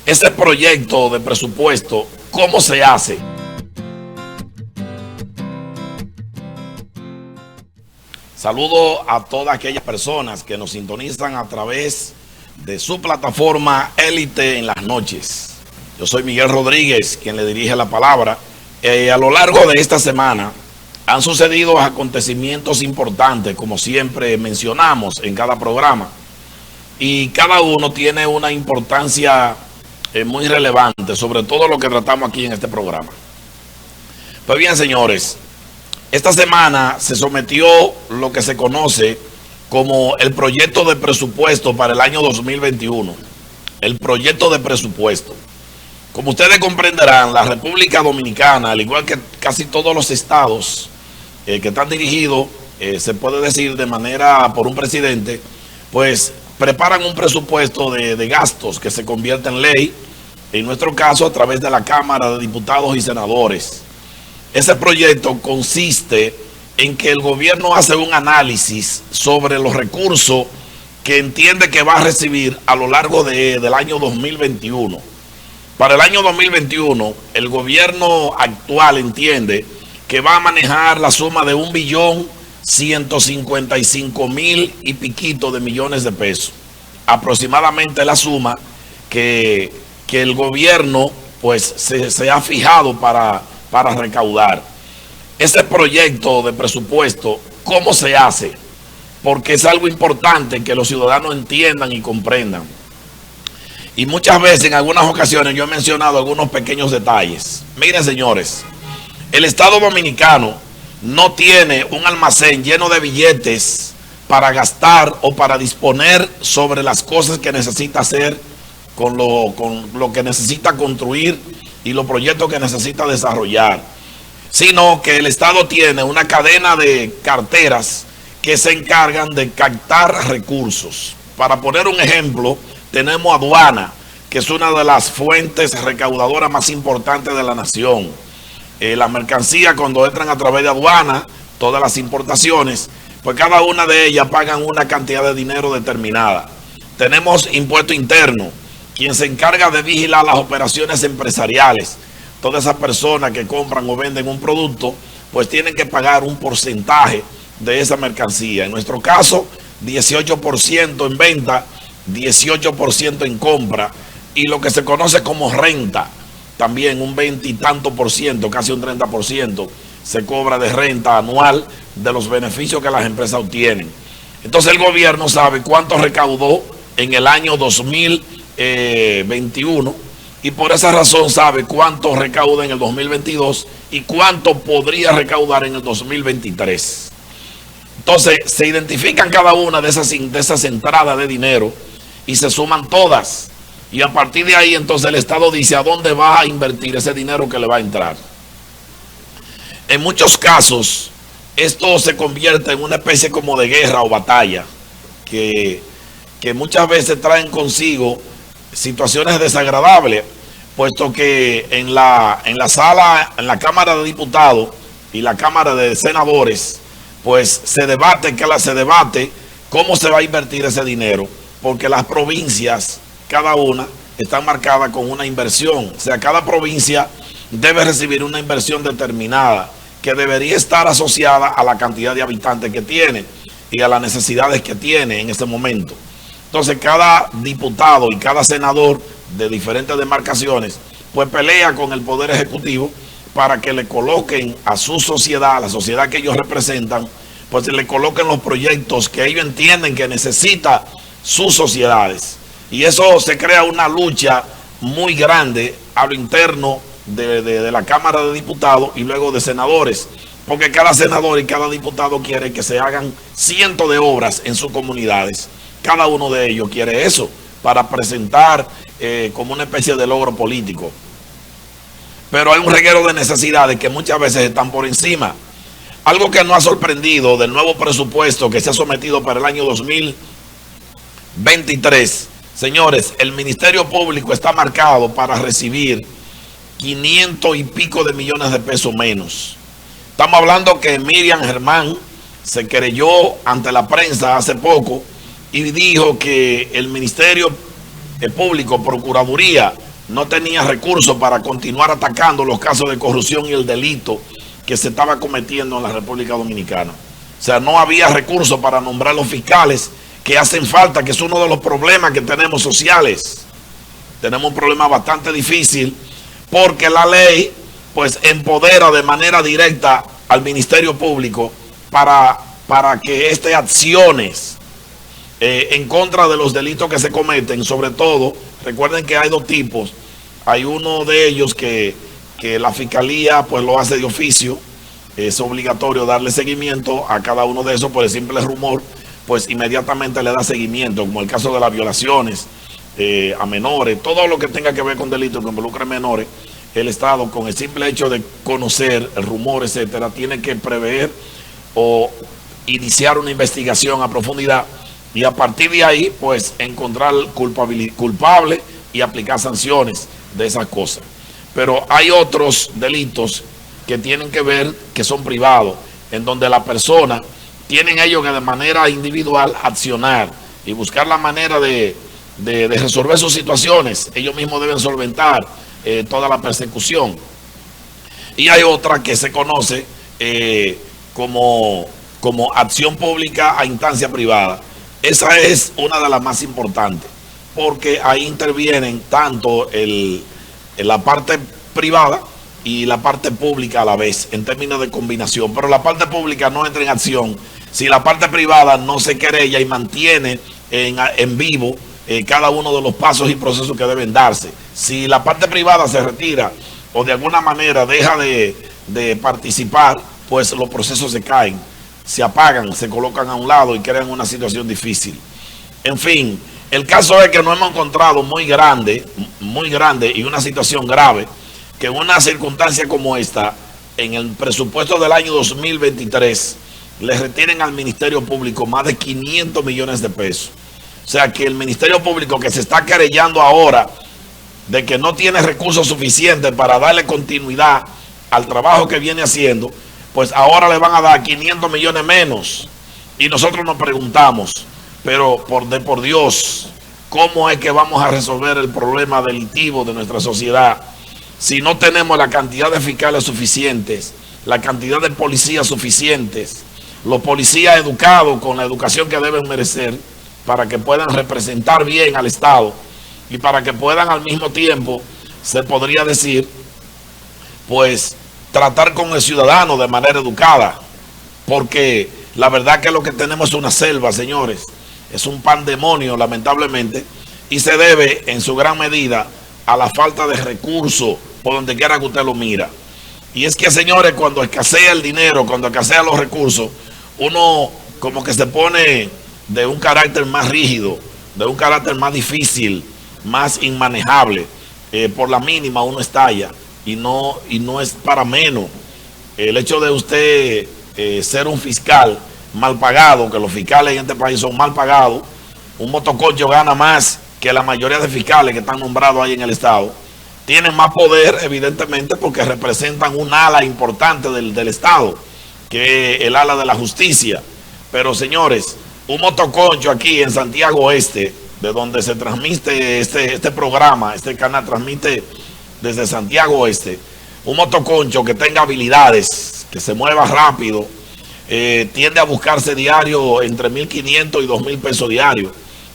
Ese proyecto de presupuesto, ¿cómo se hace? Saludo a todas aquellas personas que nos sintonizan a través de su plataforma Élite en las noches. Yo soy Miguel Rodríguez, quien le dirige la palabra. A lo largo de esta semana han sucedido acontecimientos importantes, como siempre mencionamos en cada programa, y cada uno tiene una importancia muy relevante, sobre todo lo que tratamos aquí en este programa. Pues bien, señores, esta semana se sometió lo que se conoce como el proyecto de presupuesto para el año 2021. El proyecto de presupuesto. Como ustedes comprenderán, la República Dominicana, al igual que casi todos los estados que están dirigidos, se puede decir de manera por un presidente, pues preparan un presupuesto de gastos que se convierte en ley, en nuestro caso a través de la Cámara de Diputados y Senadores. Ese proyecto consiste en que el gobierno hace un análisis sobre los recursos que entiende que va a recibir a lo largo del año 2021. Para el año 2021, el gobierno actual entiende que va a manejar la suma de 1.155.000 y piquito de millones de pesos. Aproximadamente la suma que el gobierno pues se ha fijado para recaudar. Ese proyecto de presupuesto, ¿cómo se hace? Porque es algo importante que los ciudadanos entiendan y comprendan. Y muchas veces, en algunas ocasiones, yo he mencionado algunos pequeños detalles. Miren, señores, el Estado Dominicano no tiene un almacén lleno de billetes para gastar o para disponer sobre las cosas que necesita hacer con lo que necesita construir y los proyectos que necesita desarrollar, sino que el Estado tiene una cadena de carteras que se encargan de captar recursos. Para poner un ejemplo, tenemos aduana, que es una de las fuentes recaudadoras más importantes de la nación. Las mercancías, cuando entran a través de aduana, todas las importaciones, pues cada una de ellas pagan una cantidad de dinero determinada. Tenemos impuesto interno, quien se encarga de vigilar las operaciones empresariales. Todas esas personas que compran o venden un producto, pues tienen que pagar un porcentaje de esa mercancía. En nuestro caso, 18% en venta, 18% en compra, y lo que se conoce como renta, también un 20 y tanto por ciento, casi un 30%, se cobra de renta anual de los beneficios que las empresas obtienen. Entonces el gobierno sabe cuánto recaudó en el año 2021 y por esa razón sabe cuánto recauda en el 2022 y cuánto podría recaudar en el 2023. Entonces se identifican cada una de esas entradas de dinero y se suman todas. Y a partir de ahí entonces el Estado dice a dónde va a invertir ese dinero que le va a entrar. En muchos casos esto se convierte en una especie como de guerra o batalla que muchas veces traen consigo situaciones desagradables, puesto que en la Cámara de Diputados y la Cámara de Senadores, pues se debate cómo se va a invertir ese dinero, porque las provincias, cada una, están marcadas con una inversión. O sea, cada provincia debe recibir una inversión determinada, que debería estar asociada a la cantidad de habitantes que tiene y a las necesidades que tiene en ese momento. Entonces cada diputado y cada senador de diferentes demarcaciones pues pelea con el Poder Ejecutivo para que le coloquen a su sociedad, a la sociedad que ellos representan, pues le coloquen los proyectos que ellos entienden que necesita sus sociedades. Y eso se crea una lucha muy grande a lo interno de la Cámara de Diputados y luego de senadores, porque cada senador y cada diputado quiere que se hagan cientos de obras en sus comunidades. Cada uno de ellos quiere eso para presentar como una especie de logro político. Pero hay un reguero de necesidades que muchas veces están por encima. Algo que nos ha sorprendido del nuevo presupuesto que se ha sometido para el año 2023. Señores, el Ministerio Público está marcado para recibir 500 y pico de millones de pesos menos. Estamos hablando que Miriam Germán se querelló ante la prensa hace poco y dijo que el Ministerio Público, Procuraduría, no tenía recursos para continuar atacando los casos de corrupción y el delito que se estaba cometiendo en la República Dominicana. O sea, no había recursos para nombrar los fiscales que hacen falta, que es uno de los problemas que tenemos sociales. Tenemos un problema bastante difícil porque la ley pues empodera de manera directa al Ministerio Público para que éste acciones en contra de los delitos que se cometen. Sobre todo, recuerden que hay dos tipos. Hay uno de ellos que la Fiscalía pues lo hace de oficio. Es obligatorio darle seguimiento a cada uno de esos por el simple rumor, pues inmediatamente le da seguimiento, como el caso de las violaciones a menores, todo lo que tenga que ver con delitos que involucren menores. El Estado, con el simple hecho de conocer el rumor, etcétera, tiene que prever o iniciar una investigación a profundidad y a partir de ahí, pues, encontrar culpable y aplicar sanciones de esas cosas. Pero hay otros delitos que tienen que ver, que son privados, en donde la persona tienen ellos que de manera individual accionar y buscar la manera de resolver sus situaciones. Ellos mismos deben solventar toda la persecución. Y hay otra que se conoce como acción pública a instancia privada. Esa es una de las más importantes, porque ahí intervienen tanto la parte privada y la parte pública a la vez, en términos de combinación. Pero la parte pública no entra en acción si la parte privada no se querella y mantiene en vivo cada uno de los pasos y procesos que deben darse. Si la parte privada se retira o de alguna manera deja de participar, pues los procesos se caen, se apagan, se colocan a un lado y crean una situación difícil. En fin, el caso es que nos hemos encontrado muy grande y una situación grave, que en una circunstancia como esta, en el presupuesto del año 2023, le retienen al Ministerio Público más de 500 millones de pesos. O sea que el Ministerio Público, que se está querellando ahora de que no tiene recursos suficientes para darle continuidad al trabajo que viene haciendo, pues ahora le van a dar 500 millones menos. Y nosotros nos preguntamos, pero por Dios, ¿cómo es que vamos a resolver el problema delictivo de nuestra sociedad si no tenemos la cantidad de fiscales suficientes, la cantidad de policías suficientes, los policías educados con la educación que deben merecer para que puedan representar bien al Estado y para que puedan al mismo tiempo, se podría decir, pues tratar con el ciudadano de manera educada? Porque la verdad que lo que tenemos es una selva, señores, es un pandemonio, lamentablemente, y se debe en su gran medida a la falta de recursos por donde quiera que usted lo mira. Y es que, señores, cuando escasea el dinero, cuando escasean los recursos, uno como que se pone de un carácter más rígido, de un carácter más difícil, más inmanejable. Por la mínima uno estalla y no es para menos. El hecho de usted ser un fiscal mal pagado, que los fiscales en este país son mal pagados, un motoconcho gana más que la mayoría de fiscales que están nombrados ahí en el Estado. Tienen más poder, evidentemente, porque representan un ala importante del Estado, que es el ala de la justicia. Pero, señores, un motoconcho aquí en Santiago Este, de donde se transmite este programa, este canal transmite desde Santiago Este, un motoconcho que tenga habilidades, que se mueva rápido, tiende a buscarse diario entre 1.500 y 2.000 pesos diarios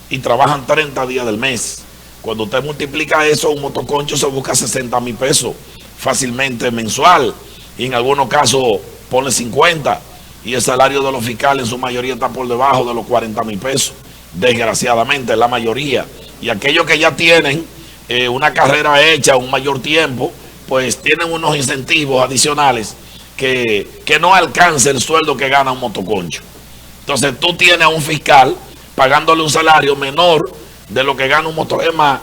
y trabajan 30 días del mes. Cuando usted multiplica eso, un motoconcho se busca 60.000 pesos fácilmente mensual, y en algunos casos pone 50, y el salario de los fiscales en su mayoría está por debajo de los 40.000 pesos, desgraciadamente la mayoría. Y aquellos que ya tienen una carrera hecha un mayor tiempo, pues tienen unos incentivos adicionales que no alcanza el sueldo que gana un motoconcho. Entonces tú tienes a un fiscal pagándole un salario menor de lo que gana un motor. Es más,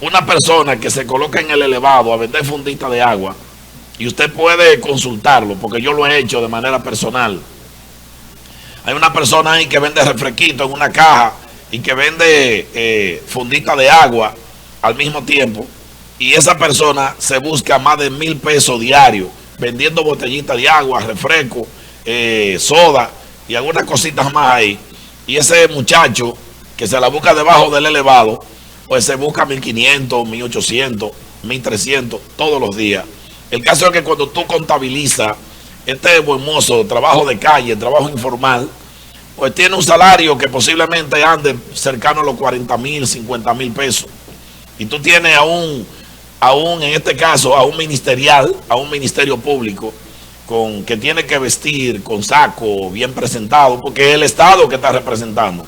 una persona que se coloca en el elevado a vender funditas de agua, y usted puede consultarlo, porque yo lo he hecho de manera personal. Hay una persona ahí que vende refresquito en una caja y que vende funditas de agua al mismo tiempo, y esa persona se busca más de 1.000 pesos diarios vendiendo botellitas de agua, refresco, soda y algunas cositas más ahí. Y ese muchacho que se la busca debajo del elevado, pues se busca 1.500, 1.800, 1.300 todos los días. El caso es que cuando tú contabilizas este buen mozo, trabajo de calle, trabajo informal, pues tiene un salario que posiblemente ande cercano a los 40.000, 50.000 pesos. Y tú tienes aún en este caso, a un ministerial, a un ministerio público, que tiene que vestir con saco, bien presentado, porque es el Estado que está representando.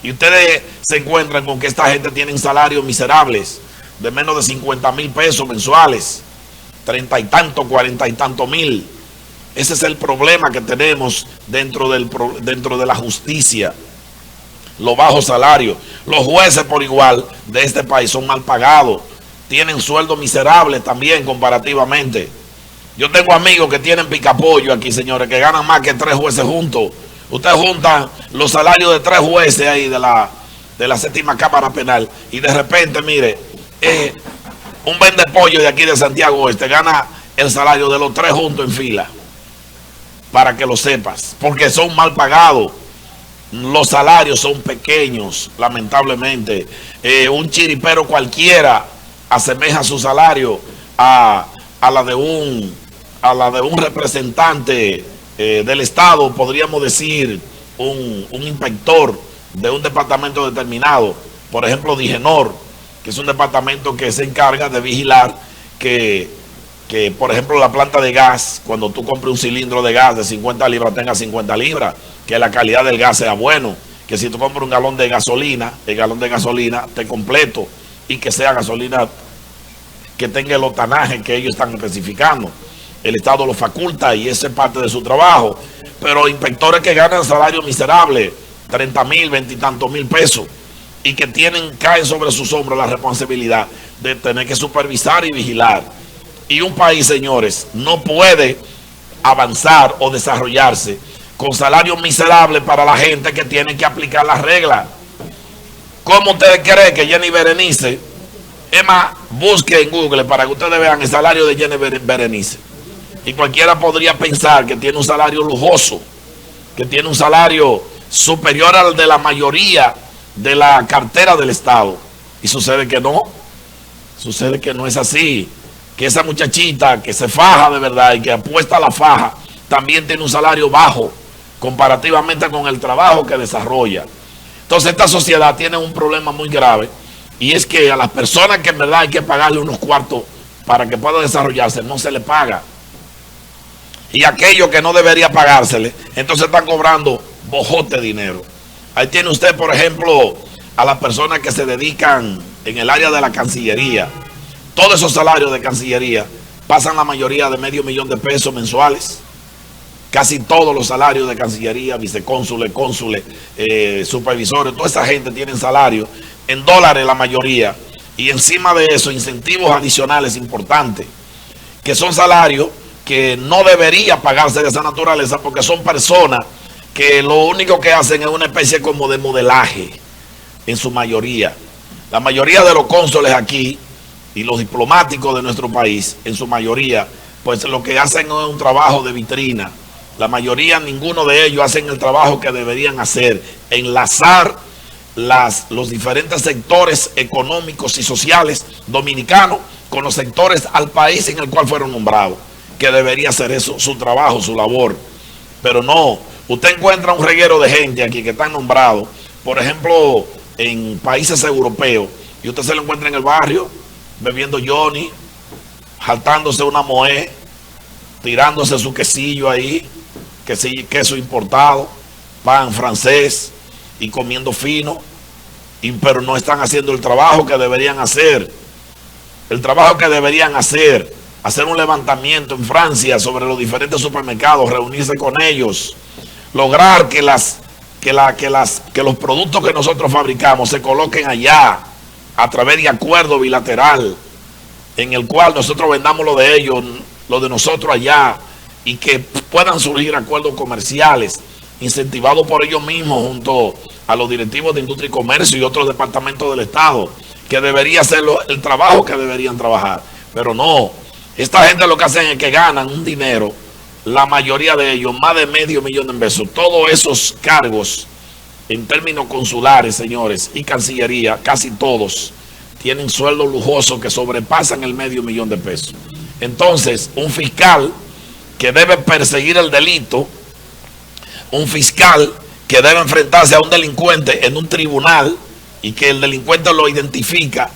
Y ustedes se encuentran con que esta gente tiene salarios miserables, de menos de 50.000 pesos mensuales, 30 y tanto, 40 y tanto mil. Ese es el problema que tenemos dentro de la justicia. Los bajos salarios. Los jueces por igual de este país son mal pagados. Tienen sueldos miserables también comparativamente. Yo tengo amigos que tienen picapollo aquí, señores, que ganan más que 3 jueces juntos. Ustedes juntan los salarios de 3 jueces ahí de la séptima Cámara Penal y de repente, mire, un vendepollo de aquí de Santiago Oeste gana el salario de los 3 juntos en fila. Para que lo sepas, porque son mal pagados. Los salarios son pequeños, lamentablemente. Un chiripero cualquiera asemeja su salario a la de un representante del Estado, podríamos decir, un inspector de un departamento determinado. Por ejemplo, Digenor, que es un departamento que se encarga de vigilar que por ejemplo, la planta de gas, cuando tú compres un cilindro de gas de 50 libras, tenga 50 libras, que la calidad del gas sea bueno, que si tú compras un galón de gasolina, el galón de gasolina esté completo y que sea gasolina que tenga el octanaje que ellos están especificando. El Estado lo faculta y esa es parte de su trabajo. Pero inspectores que ganan salario miserable, 30.000, 20 y tantos mil pesos, y que caen sobre sus hombros la responsabilidad de tener que supervisar y vigilar. Y un país, señores, no puede avanzar o desarrollarse con salarios miserables para la gente que tiene que aplicar las reglas. ¿Cómo ustedes creen que Jenny Berenice? Es más, busque en Google para que ustedes vean el salario de Jenny Berenice. Y cualquiera podría pensar que tiene un salario lujoso, que tiene un salario superior al de la mayoría de la cartera del Estado. Y sucede que no. Sucede que no es así. Que esa muchachita que se faja de verdad y que apuesta a la faja, también tiene un salario bajo comparativamente con el trabajo que desarrolla. Entonces esta sociedad tiene un problema muy grave, y es que a las personas que en verdad hay que pagarle unos cuartos para que pueda desarrollarse, no se le paga. Y aquello que no debería pagársele, entonces están cobrando bojote de dinero. Ahí tiene usted, por ejemplo, a las personas que se dedican en el área de la Cancillería. Todos esos salarios de Cancillería pasan la mayoría de $500,000 de pesos mensuales. Casi todos los salarios de Cancillería, vicecónsules, cónsules, supervisores, toda esa gente tiene salarios en dólares la mayoría. Y encima de eso, incentivos adicionales importantes, que son salarios que no debería pagarse de esa naturaleza, porque son personas que lo único que hacen es una especie como de modelaje, en su mayoría. La mayoría de los cónsules aquí y los diplomáticos de nuestro país, en su mayoría, pues lo que hacen es un trabajo de vitrina. La mayoría, ninguno de ellos hacen el trabajo que deberían hacer, enlazar los diferentes sectores económicos y sociales dominicanos con los sectores al país en el cual fueron nombrados, que debería hacer eso, su trabajo, su labor. Pero no, usted encuentra un reguero de gente aquí que están nombrados, por ejemplo, en países europeos, y usted se lo encuentra en el barrio, bebiendo Johnny, jaltándose una moe, tirándose su quesillo ahí, queso importado, pan francés y comiendo fino, pero no están haciendo el trabajo que deberían hacer. El trabajo que deberían hacer un levantamiento en Francia sobre los diferentes supermercados, reunirse con ellos, lograr que los productos que nosotros fabricamos se coloquen allá, a través de acuerdo bilateral, en el cual nosotros vendamos lo de ellos, lo de nosotros allá, y que puedan surgir acuerdos comerciales incentivados por ellos mismos junto a los directivos de Industria y Comercio y otros departamentos del Estado, que debería ser el trabajo que deberían trabajar. Pero no, esta gente lo que hacen es que ganan un dinero, la mayoría de ellos, más de $500,000 de pesos. Todos esos cargos en términos consulares, señores, y Cancillería, casi todos, tienen sueldos lujosos que sobrepasan el $500,000. Entonces, un fiscal que debe perseguir el delito, un fiscal que debe enfrentarse a un delincuente en un tribunal y que el delincuente lo identifica,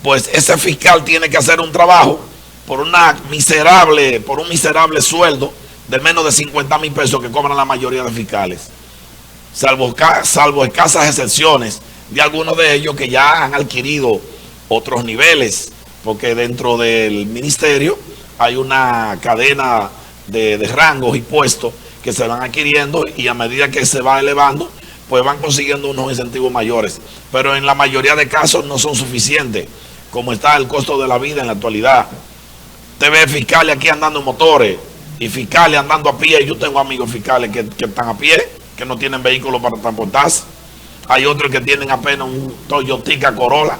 pues ese fiscal tiene que hacer un trabajo por un miserable sueldo de menos de $50,000 que cobran la mayoría de fiscales, salvo escasas excepciones de algunos de ellos que ya han adquirido otros niveles, porque dentro del ministerio hay una cadena de rangos y puestos que se van adquiriendo, y a medida que se va elevando, pues van consiguiendo unos incentivos mayores, pero en la mayoría de casos no son suficientes, como está el costo de la vida en la actualidad. Usted ve fiscales aquí andando en motores y fiscales andando a pie. Yo tengo amigos fiscales que están a pie, que no tienen vehículos para transportarse. Hay otros que tienen apenas un Toyota Corolla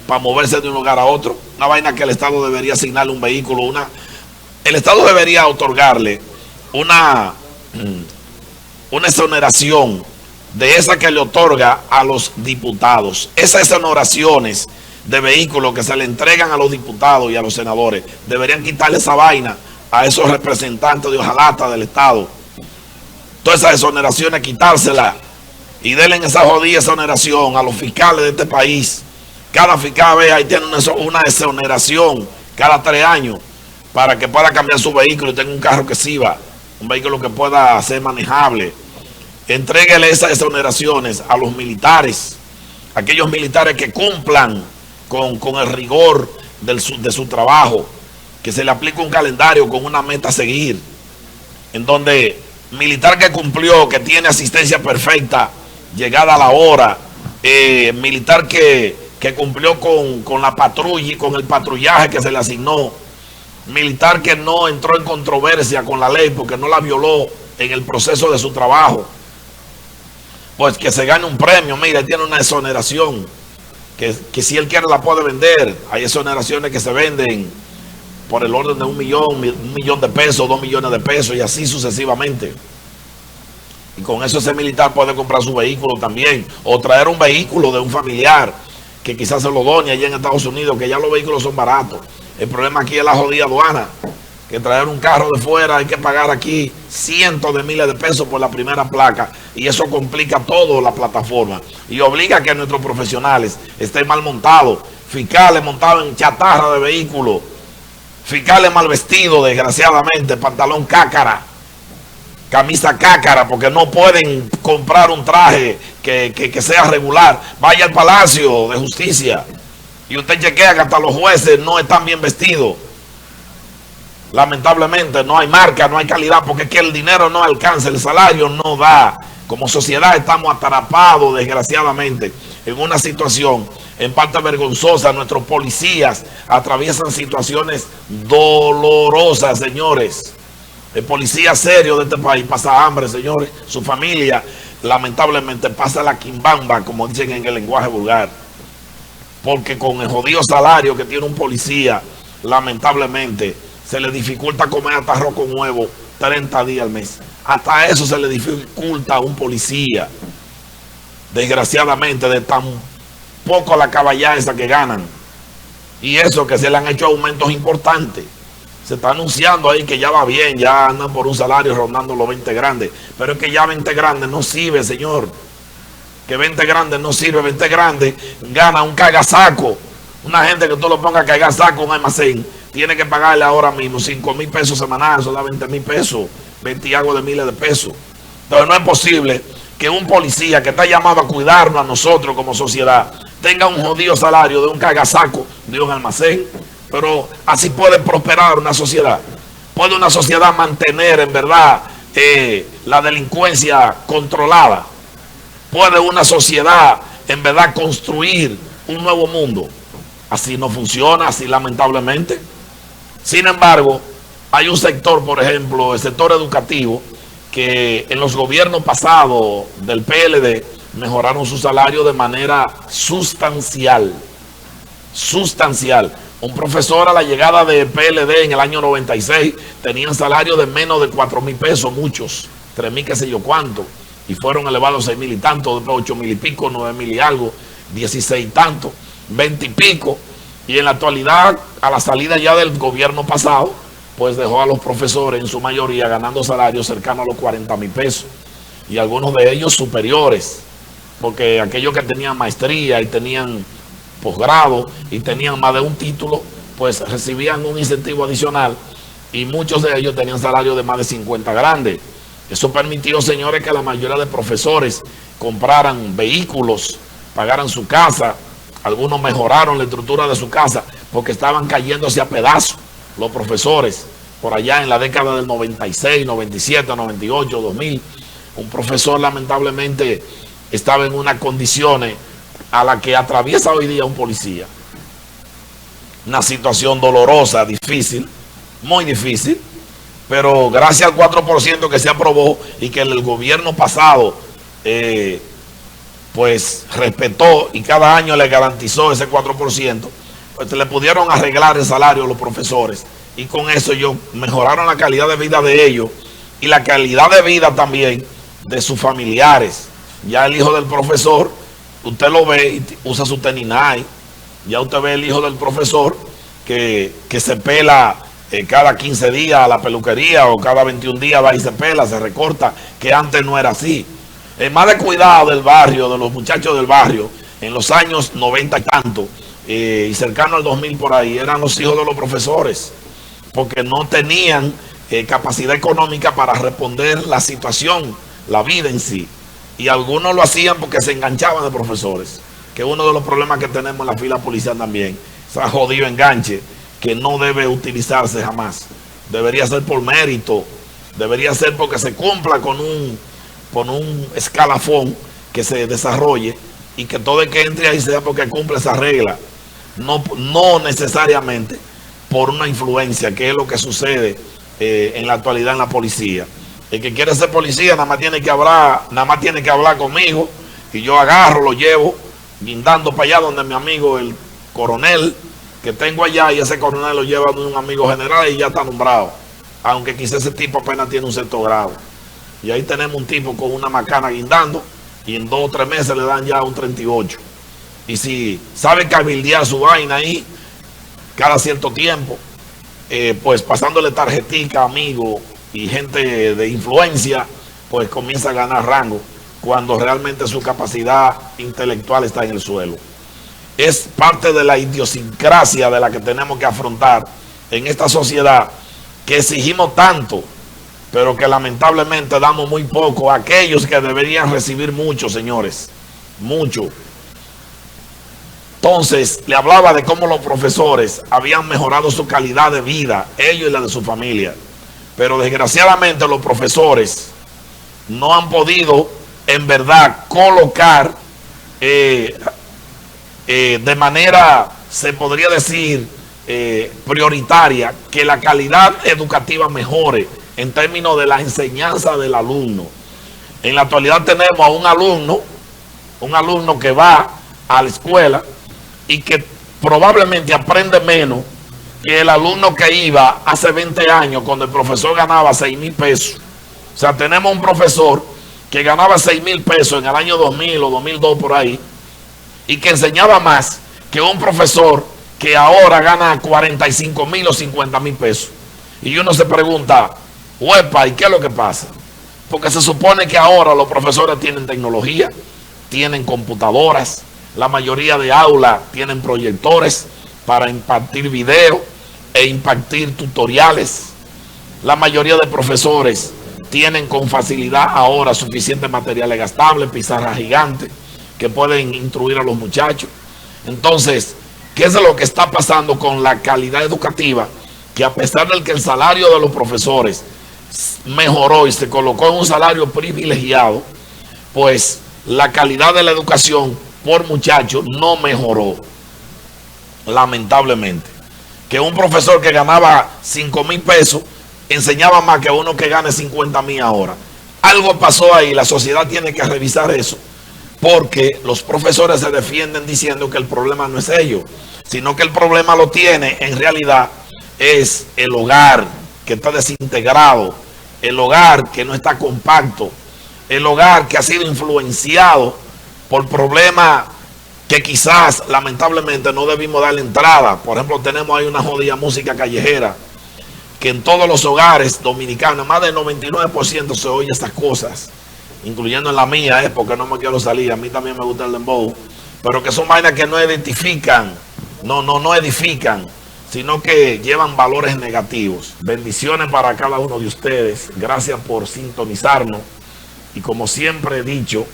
para moverse de un lugar a otro. Una vaina que el Estado debería asignarle un vehículo. El Estado debería otorgarle una exoneración de esa que le otorga a los diputados. Esas exoneraciones de vehículos que se le entregan a los diputados y a los senadores, deberían quitarle esa vaina a esos representantes de hojalata del Estado. Todas esas exoneraciones, quitárselas y denle esa jodida exoneración a los fiscales de este país. Cada fiscal, ve, ahí tiene una exoneración cada 3 años para que pueda cambiar su vehículo y tenga un carro que sirva, un vehículo que pueda ser manejable. Entréguele esas exoneraciones a los militares, aquellos militares que cumplan con el rigor de su trabajo, que se le aplique un calendario con una meta a seguir, en donde militar que cumplió, que tiene asistencia perfecta, llegada a la hora, militar que cumplió con la patrulla y con el patrullaje que se le asignó, militar que no entró en controversia con la ley porque no la violó en el proceso de su trabajo, pues que se gane un premio. Mira, tiene una exoneración que si él quiere la puede vender. Hay exoneraciones que se venden por el orden de $1 millón de pesos, $2 millones de pesos y así sucesivamente. Y con eso ese militar puede comprar su vehículo también, o traer un vehículo de un familiar que quizás se lo done allá en Estados Unidos, que ya los vehículos son baratos. El problema aquí es la jodida aduana, que traer un carro de fuera hay que pagar aquí cientos de miles de pesos por la primera placa, y eso complica todo la plataforma y obliga a que nuestros profesionales estén mal montados, fiscales montados en chatarra de vehículos, fiscales mal vestidos, desgraciadamente, pantalón cácara, camisa cácara, porque no pueden comprar un traje que sea regular. Vaya al Palacio de Justicia y usted chequea que hasta los jueces no están bien vestidos. Lamentablemente no hay marca, no hay calidad, porque es que el dinero no alcanza, el salario no da. Como sociedad estamos atrapados, desgraciadamente, en una situación en parte vergonzosa. Nuestros policías atraviesan situaciones dolorosas, señores. El policía serio de este país pasa hambre, señores. Su familia, lamentablemente, pasa la quimbamba, como dicen en el lenguaje vulgar. Porque con el jodido salario que tiene un policía, lamentablemente, se le dificulta comer hasta arroz con huevo 30 días al mes. Hasta eso se le dificulta a un policía. Desgraciadamente, de tan poco la caballada esa que ganan. Y eso que se le han hecho aumentos importantes. Se está anunciando ahí que ya va bien, ya andan por un salario rondando los 20 grandes. Pero es que ya 20 grandes no sirve, señor. Que 20 grandes no sirve. 20 grandes gana un cagasaco. Una gente que tú lo pongas a cagar saco en un almacén, tiene que pagarle ahora mismo 5,000 pesos semanales, eso da 20,000 pesos, 20 y algo de miles de pesos. Entonces no es posible que un policía que está llamado a cuidarnos a nosotros como sociedad tenga un jodido salario de un cagasaco de un almacén. Pero así puede prosperar una sociedad. Puede una sociedad mantener en verdad la delincuencia controlada. Puede una sociedad en verdad construir un nuevo mundo. Así no funciona, así lamentablemente. Sin embargo, hay un sector, por ejemplo, el sector educativo, que en los gobiernos pasados del PLD mejoraron su salario de manera sustancial. Sustancial. Un profesor a la llegada del PLD en el año 96 tenía un salario de menos de 4,000 pesos, muchos, 3,000 qué sé yo cuánto, y fueron elevados 6,000 y tanto, después 8,000 y pico, 9,000 y algo, 16 y tanto. 20 y pico, y en la actualidad, a la salida ya del gobierno pasado, pues dejó a los profesores en su mayoría ganando salarios cercanos a los 40,000 pesos, y algunos de ellos superiores, porque aquellos que tenían maestría y tenían posgrado y tenían más de un título, pues recibían un incentivo adicional, y muchos de ellos tenían salarios de más de 50 grandes. Eso permitió, señores, que la mayoría de profesores compraran vehículos, pagaran su casa. Algunos mejoraron la estructura de su casa porque estaban cayéndose a pedazos los profesores. Por allá en la década del 96, 97, 98, 2000, un profesor lamentablemente estaba en unas condiciones a la que atraviesa hoy día un policía. Una situación dolorosa, difícil, muy difícil, pero gracias al 4% que se aprobó y que el gobierno pasado pues respetó y cada año le garantizó ese 4%, pues le pudieron arreglar el salario a los profesores, y con eso ellos mejoraron la calidad de vida de ellos y la calidad de vida también de sus familiares. Ya el hijo del profesor, usted lo ve y usa su teninay. Ya usted ve el hijo del profesor que se pela cada 15 días a la peluquería, o cada 21 días va y se pela, se recorta, que antes no era así. El más descuidado del barrio, de los muchachos del barrio, en los años 90 y tanto, y cercano al 2000 por ahí, eran los hijos de los profesores, porque no tenían capacidad económica para responder la situación, la vida en sí. Y algunos lo hacían porque se enganchaban de profesores, que es uno de los problemas que tenemos en la fila policial también, ese jodido enganche que no debe utilizarse jamás. Debería ser por mérito, debería ser porque se cumpla con un escalafón que se desarrolle, y que todo el que entre ahí sea porque cumple esa regla, no necesariamente por una influencia, que es lo que sucede en la actualidad en la policía. El que quiere ser policía nada más tiene que hablar conmigo, y yo agarro, lo llevo guindando para allá donde mi amigo el coronel que tengo allá, y ese coronel lo lleva de un amigo general y ya está nombrado, aunque quizás ese tipo apenas tiene un sexto grado. Y ahí tenemos un tipo con una macana guindando, y en 2 o 3 meses le dan ya un 38. Y si sabe cabildear su vaina ahí cada cierto tiempo, pues pasándole tarjetica a amigos y gente de influencia, pues comienza a ganar rango, cuando realmente su capacidad intelectual está en el suelo. Es parte de la idiosincrasia de la que tenemos que afrontar en esta sociedad, que exigimos tanto, pero que lamentablemente damos muy poco a aquellos que deberían recibir mucho, señores, mucho. Entonces, le hablaba de cómo los profesores habían mejorado su calidad de vida, ellos y la de su familia. Pero desgraciadamente los profesores no han podido, en verdad, colocar de manera, se podría decir, prioritaria, que la calidad educativa mejore en términos de la enseñanza del alumno. En la actualidad tenemos a un alumno que va a la escuela y que probablemente aprende menos que el alumno que iba hace 20 años cuando el profesor ganaba 6,000 pesos. O sea, tenemos un profesor que ganaba 6,000 pesos en el año 2000 o 2002 por ahí, y que enseñaba más que un profesor que ahora gana 45,000 o 50,000 pesos. Y uno se pregunta, huepa, ¿y qué es lo que pasa? Porque se supone que ahora los profesores tienen tecnología, tienen computadoras, la mayoría de aulas tienen proyectores para impartir video e impartir tutoriales. La mayoría de profesores tienen con facilidad ahora suficientes materiales gastables, pizarras gigantes, que pueden instruir a los muchachos. Entonces, ¿qué es lo que está pasando con la calidad educativa? Que a pesar de que el salario de los profesores mejoró y se colocó en un salario privilegiado, pues la calidad de la educación por muchacho no mejoró, lamentablemente. Que un profesor que ganaba 5,000 pesos enseñaba más que uno que gane 50,000 ahora. Algo pasó ahí, la sociedad tiene que revisar eso, porque los profesores se defienden diciendo que el problema no es ellos, sino que el problema lo tiene en realidad es el hogar que está desintegrado, el hogar que no está compacto, el hogar que ha sido influenciado por problemas que quizás lamentablemente no debimos darle entrada. Por ejemplo, tenemos ahí una jodida música callejera que en todos los hogares dominicanos, más del 99% se oye estas cosas, incluyendo en la mía, porque no me quiero salir, a mí también me gusta el dembow, pero que son vainas que no identifican, no edifican, sino que llevan valores negativos. Bendiciones para cada uno de ustedes, gracias por sintonizarnos, y como siempre he dicho,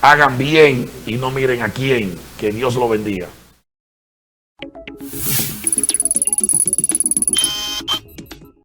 hagan bien y no miren a quién, que Dios lo bendiga.